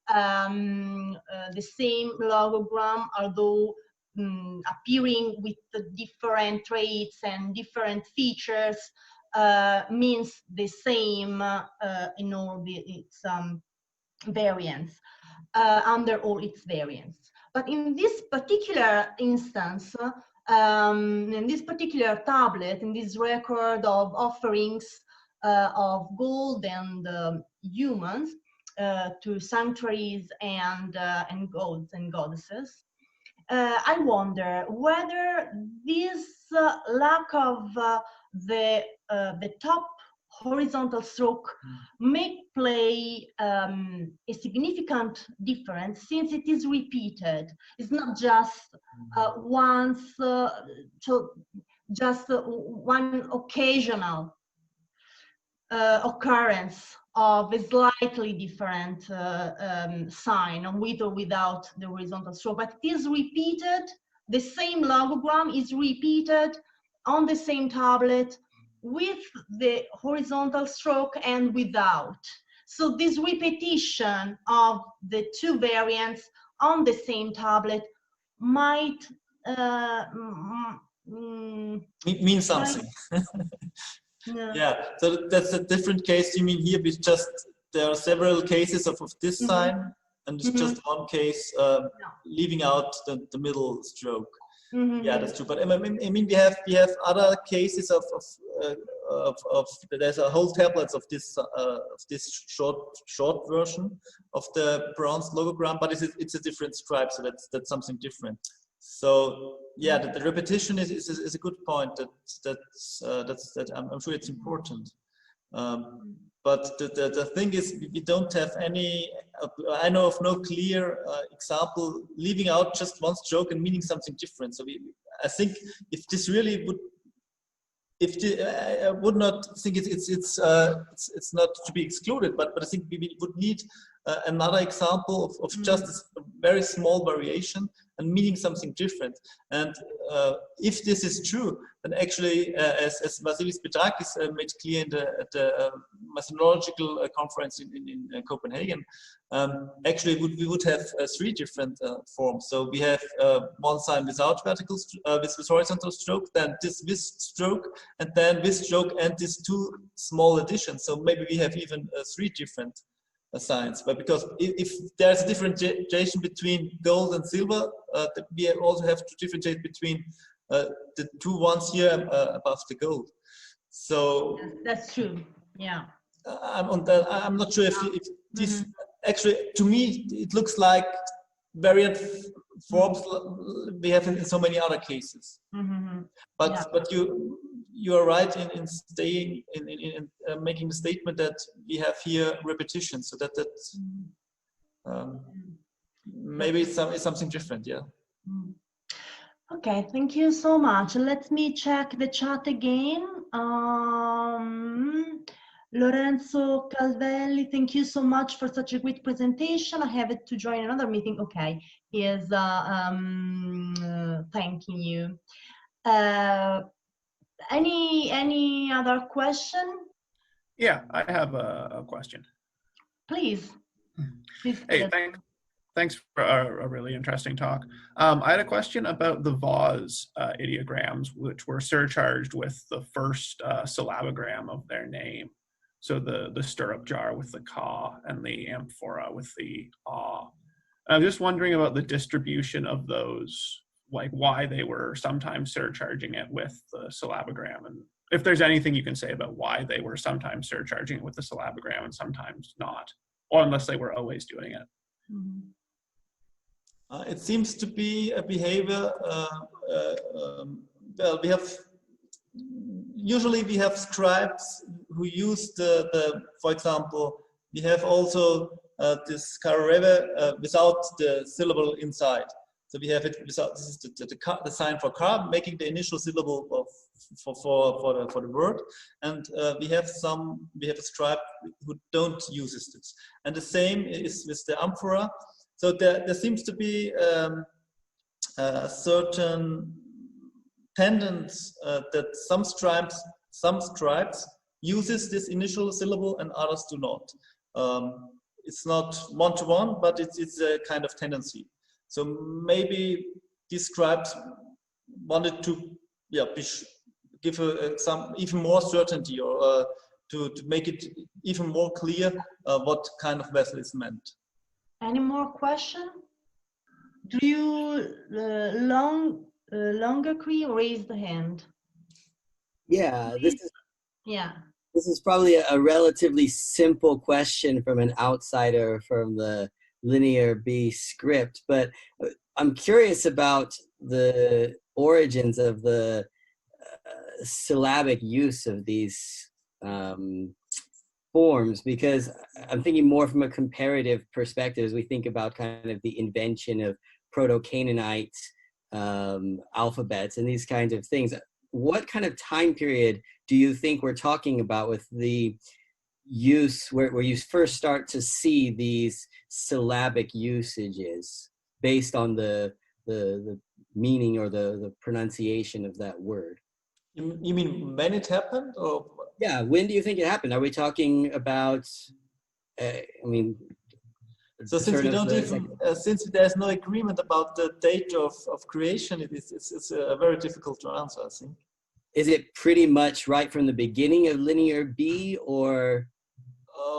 the same logogram, although appearing with the different traits and different features, means the same in all its variants, under all its variants. But in this particular instance, in this particular tablet, in this record of offerings of gold and humans to sanctuaries and gods and goddesses, I wonder whether this lack of the top horizontal stroke may play a significant difference, since it is repeated. It's not just once, just one occasional occurrence of a slightly different sign, with or without the horizontal stroke, but it is repeated. The same logogram is repeated on the same tablet with the horizontal stroke and without. So this repetition of the two variants on the same tablet might mean something. Yeah, so that's a different case. You mean here, there are several cases of this sign, and it's just one case leaving out the middle stroke. Yeah, that's true. But I mean, we have other cases of there's a whole tablets of this short version of the bronze logogram, but it's a different scribe, so that's something different. So yeah, the repetition is a good point. I'm sure it's important. But the thing is, we don't have any, I know of no clear example leaving out just one stroke and meaning something different. So I think if this really would, I would not think it's not to be excluded, but I think we would need another example of just a very small variation and meaning something different. And if this is true, then actually, as Vasilis Petrakis made clear at the methodological conference in Copenhagen, actually we would have three different forms. So we have one sign without vertical, with horizontal stroke, then this with stroke, and then with stroke and these two small additions. So maybe we have even three different signs. But because if there's a differentiation between gold and silver, we also have to differentiate between the two ones here above the gold. So yes, that's true. Yeah. I'm not sure if this actually, to me, it looks like variant forms we have in so many other cases. But you are right in staying in making the statement that we have here repetition, so that maybe it's something different. Yeah. Okay, thank you so much. Let me check the chat again. Lorenzo Calvelli, thank you so much for such a great presentation. I have to join another meeting. Okay, he is thanking you. Any other question? Yeah, I have a question. Please. Hey, thanks for a really interesting talk. I had a question about the vase ideograms, which were surcharged with the first syllabogram of their name. So the stirrup jar with the ka and the amphora with the ah. I'm just wondering about the distribution of those, like why they were sometimes surcharging it with the syllabogram, and if there's anything you can say about why they were sometimes surcharging it with the syllabogram and sometimes not, or unless they were always doing it. It seems to be a behavior. Well, usually we have scribes who use for example, we have also this Chariot without the syllable inside. So we have it without, this is the sign for ka, making the initial syllable for the word. And we have a scribe who don't use this. And the same is with the amphora. So there seems to be a certain tendency that some scribes uses this initial syllable and others do not. It's not one-to-one, but it's a kind of tendency. So maybe these scribes wanted to give some even more certainty, or to make it even more clear what kind of vessel is meant. Any more question? Do you longer raise the hand? Yeah, Yeah. This is probably a relatively simple question from an outsider from the Linear B script, but I'm curious about the origins of the syllabic use of these forms, because I'm thinking more from a comparative perspective as we think about kind of the invention of Proto-Canaanite alphabets and these kinds of things. What kind of time period do you think we're talking about with the use where you first start to see these syllabic usages based on the meaning or the pronunciation of that word? You mean when it happened, or? Yeah, when do you think it happened? Are we talking about, I mean, so since we don't even, since there's no agreement about the date of creation, it's very difficult to answer, I think. Is it pretty much right from the beginning of Linear B, or?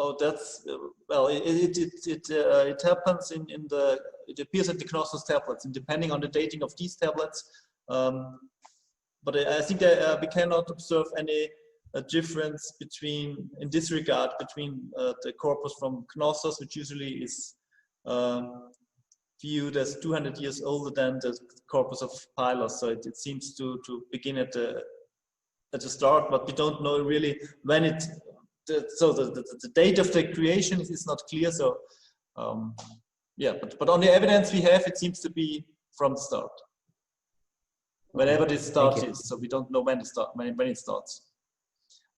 Oh, that's well. It happens in the. It appears in the Knossos tablets, and depending on the dating of these tablets. But I think that we cannot observe any difference between, in this regard, between the corpus from Knossos, which usually is viewed as 200 years older than the corpus of Pylos. So it seems to begin at the start, but we don't know really when it. So the date of the creation is not clear. So yeah, but on the evidence we have, it seems to be from the start. Whenever this start is, so we don't know when it starts.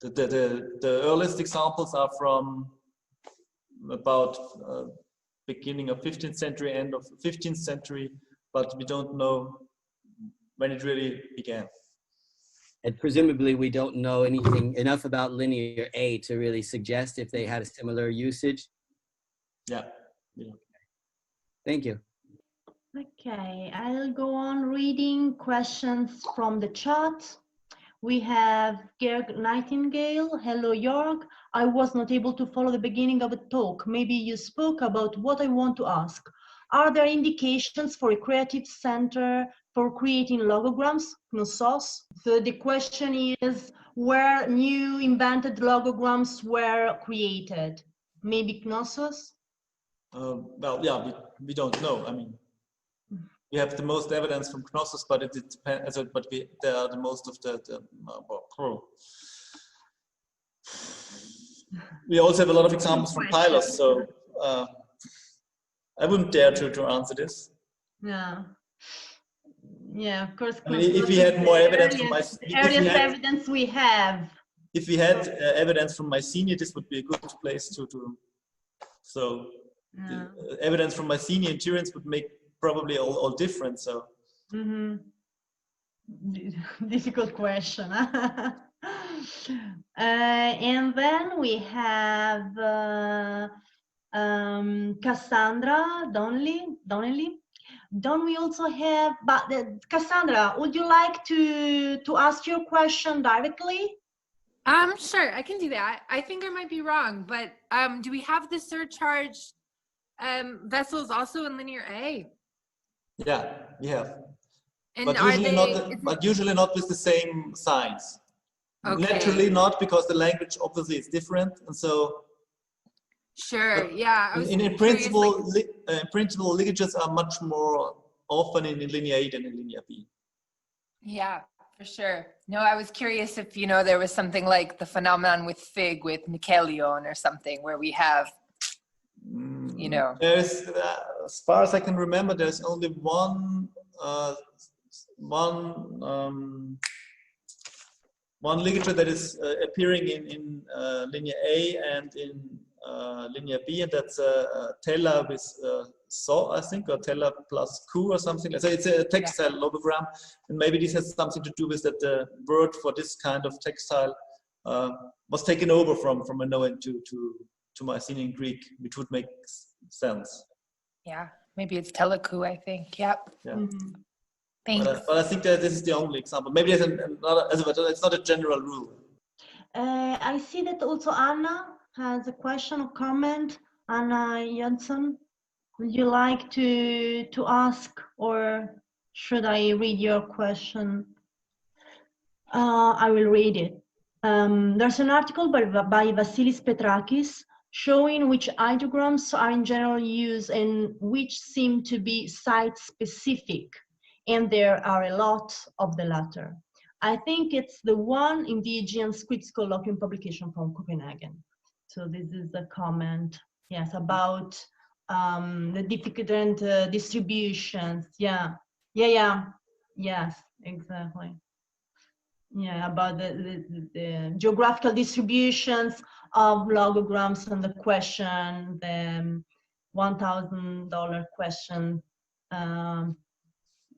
The earliest examples are from about beginning of 15th century, end of 15th century, but we don't know when it really began. And presumably we don't know anything enough about linear A to really suggest if they had a similar usage. Yeah. Thank you. Okay, I'll go on reading questions from the chat. We have Jörg Nightingale. Hello, Jörg. I was not able to follow the beginning of the talk. Maybe you spoke about what I want to ask. Are there indications for a creative center for creating logograms, Knossos? So the question is where new invented logograms were created. Maybe Knossos? Well, yeah, we don't know. I mean, we have the most evidence from Knossos, but it depends. But there are the most of the we also have a lot of examples from Pylos, so I wouldn't dare to answer this. Yeah. Yeah, of course. I mean, if we had more evidence from evidence we have. If we had evidence from Mycenae, this would be a good place to. So, evidence from Mycenae and Tyrians would make probably all different. So. Difficult question. And then we have Cassandra Donnelly. Don't we also have, but Cassandra, would you like to ask your question directly? Sure, I can do that. I think I might be wrong, but do we have the surcharged vessels also in linear A? Yeah, we have. And but usually not with the same signs. Okay. Naturally not, because the language obviously is different, and so. Sure. Yeah. In principle, ligatures are much more often in linear A than in linear B. Yeah, for sure. No, I was curious if there was something like the phenomenon with fig with Michelion or something where we have. There's, as far as I can remember, there's only one ligature that is appearing in linear A and in linear B, and that's Tela with So, I think, or Tela plus Q or something. So it's a textile logogram, and maybe this has something to do with that the word for this kind of textile was taken over from Minoan to Mycenaean Greek, which would make sense. Yeah, maybe it's teleku, I think. Yep. Yeah. Thanks. But I think that this is the only example. Maybe there's it's not a general rule. I see that also Anna has a question or comment. Anna Jensen, would you like to ask, or should I read your question? I will read it. There's an article by Vasilis Petrakis showing which ideograms are in general used and which seem to be site-specific, and there are a lot of the latter. I think it's the one in the Aegean Scripts Colloquium publication from Copenhagen. So this is a comment, yes, about the different distributions. Yes, exactly. Yeah, about the geographical distributions of logograms and the question, the $1,000 question,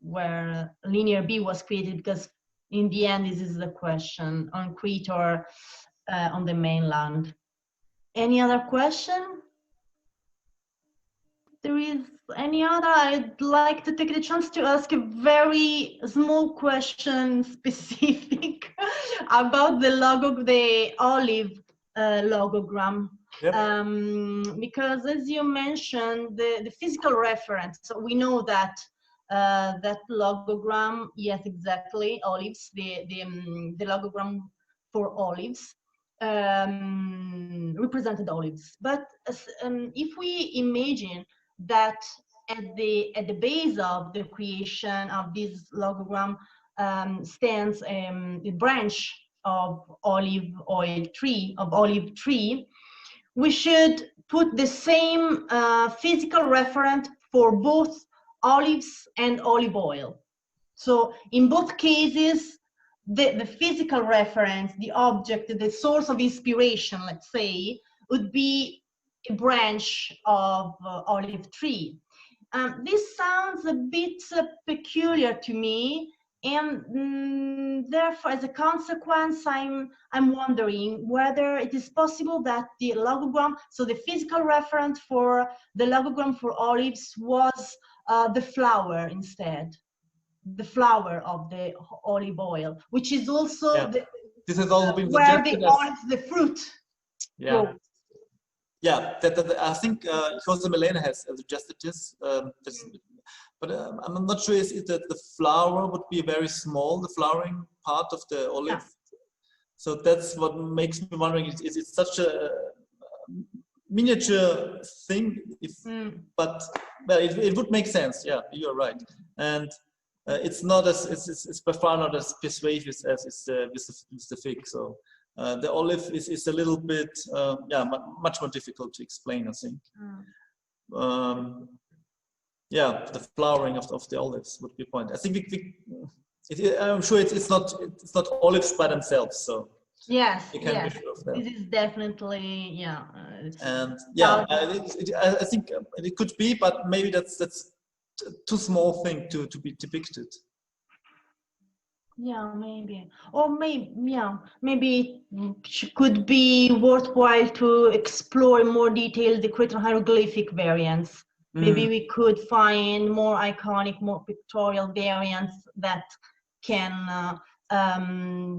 where linear B was created, because in the end, this is the question on Crete or on the mainland. Any other question? There is any other? I'd like to take the chance to ask a very small question specific about the olive logogram. Yep. Because as you mentioned, the physical reference, so we know that that logogram, yes, exactly, olives, the logogram for olives represented olives. But if we imagine that at the base of the creation of this logogram stands a branch of olive tree, we should put the same physical reference for both olives and olive oil. So in both cases, the physical reference, the object, the source of inspiration, let's say, would be a branch of olive tree. This sounds a bit peculiar to me, and therefore, as a consequence, I'm wondering whether it is possible that the logogram, so the physical reference for the logogram for olives, was the flower instead, the flower of the olive oil, which is also this has also been where the suggested olives, the fruit, grows. Yeah, I think Jose Milena has suggested this. But I'm not sure is that the flower would be very small, the flowering part of the olive. Yeah. So that's what makes me wondering, is it such a miniature thing? But well, it would make sense. Yeah, you're right. And it's not as it's by far not as persuasive as is the fig. So the olive is a little bit much more difficult to explain, I think. Yeah, the flowering of the olives would be a point. I think I'm sure it's not olives by themselves. So yes, you can be sure of that. It is definitely And yeah, I think it could be, but maybe that's too small thing to be depicted. Yeah, maybe, or maybe it could be worthwhile to explore in more detail the Cretan hieroglyphic variants. Maybe we could find more iconic, more pictorial variants that can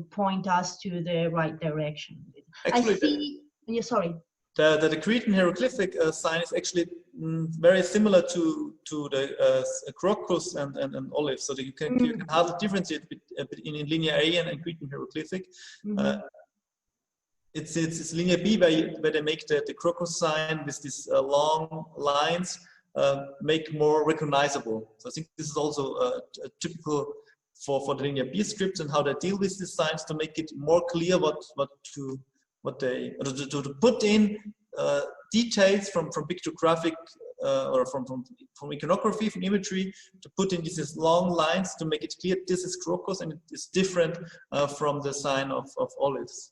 point us to the right direction. Actually, I see. Yeah, sorry. The Cretan hieroglyphic sign is actually very similar to the crocus and olive, so that you can hardly differentiate between linear A and Cretan hieroglyphic. It's linear B where they make the crocus sign with these long lines make more recognizable. So I think this is also typical for the linear B scripts and how they deal with these signs to make it more clear to put in details from pictographic or from iconography, from imagery, to put in these long lines to make it clear this is crocus and it is different from the sign of olives.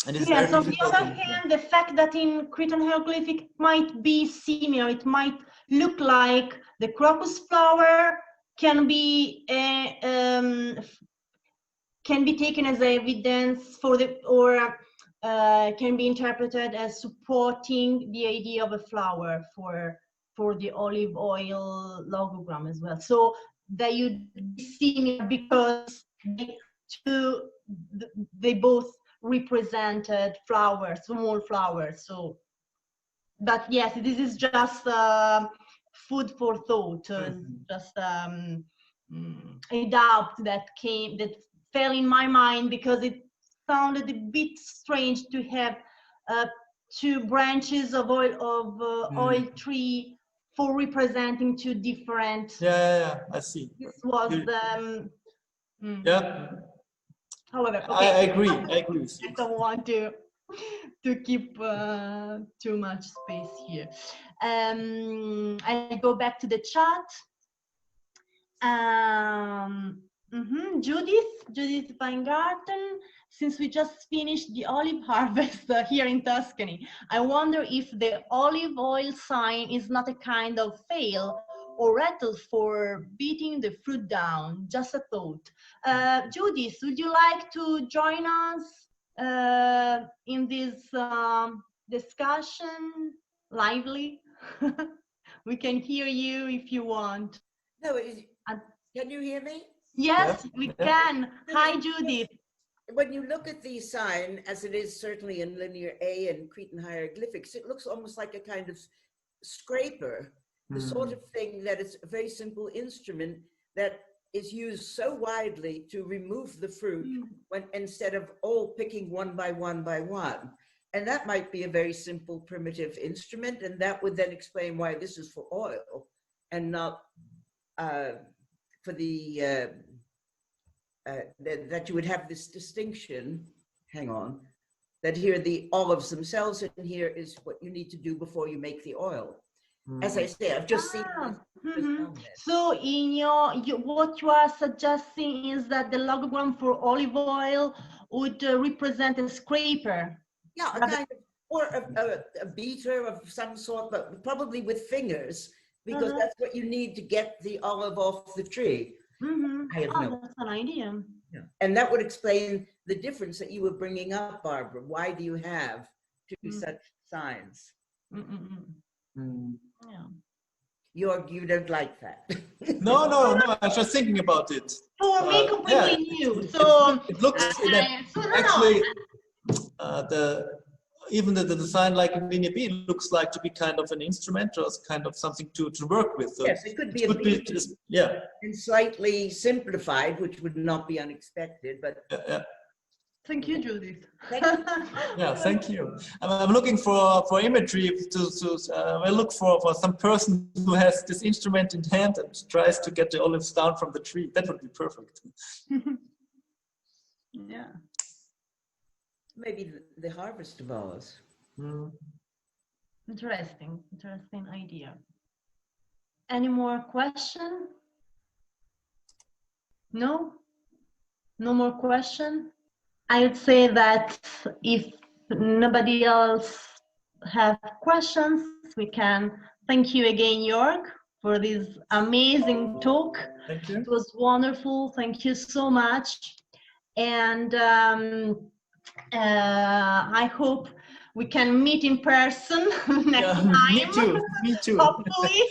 And yes, on the other hand, the fact that in Cretan hieroglyphic might be similar, it might look like the crocus flower can be taken as evidence for can be interpreted as supporting the idea of a flower for the olive oil logogram as well. So they would be similar because they both represented flowers, small flowers. So, but yes, this is just food for thought. Just a doubt that fell in my mind because it sounded a bit strange to have two branches of oil tree for representing two different. Yeah, I see. This was yeah. However, okay. I agree with you. I don't want to keep too much space here. I go back to the chat. Judith Weingarten, since we just finished the olive harvest here in Tuscany, I wonder if the olive oil sign is not a kind of fail or rattle for beating the fruit down. Just a thought. Judith, would you like to join us in this discussion lively? We can hear you if you want. No, can you hear me? Yes, we can. Hi, Judith. when you look at the sign, as it is certainly in Linear A and Cretan hieroglyphics, it looks almost like a kind of scraper, the sort of thing that is a very simple instrument that is used so widely to remove the fruit when instead of all picking one by one by one. And that might be a very simple primitive instrument, and that would then explain why this is for oil and not for the that you would have this distinction. Hang on, that here the olives themselves, and here is what you need to do before you make the oil. As I say, I've just seen. So in what you are suggesting is that the logogram for olive oil would represent a scraper. Yeah, a kind of, or a beater of some sort, but probably with fingers, because that's what you need to get the olive off the tree. I have no. That's an idea. Yeah. And that would explain the difference that you were bringing up, Barbara. Why do you have two such signs? Yeah. Jörg, you don't like that. No, I was just thinking about it. For me, completely new. So it looks actually even the design like in Linear B looks like to be kind of an instrument or kind of something to work with. So yes, it could be and slightly simplified, which would not be unexpected. But thank you, Judith. Thank you. Yeah, thank you. I'm looking for imagery I look for some person who has this instrument in hand and tries to get the olives down from the tree. That would be perfect. Yeah. Maybe the harvest vase. Interesting idea. Any more question? No more question. I would say that if nobody else have questions, we can thank you again, Jörg, for this amazing talk. Thank you. It was wonderful. Thank you so much. And I hope we can meet in person next time. Me too. Hopefully.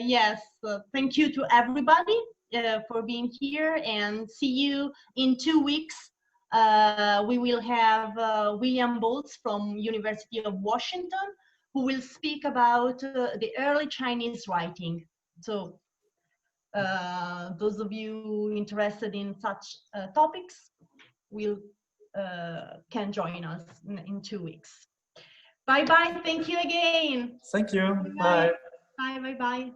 Yes, thank you to everybody for being here, and see you in 2 weeks. We will have William Boltz from University of Washington, who will speak about the early Chinese writing. So those of you interested in such topics can join us in 2 weeks. Bye bye. Thank you again. Thank you. Bye. Bye.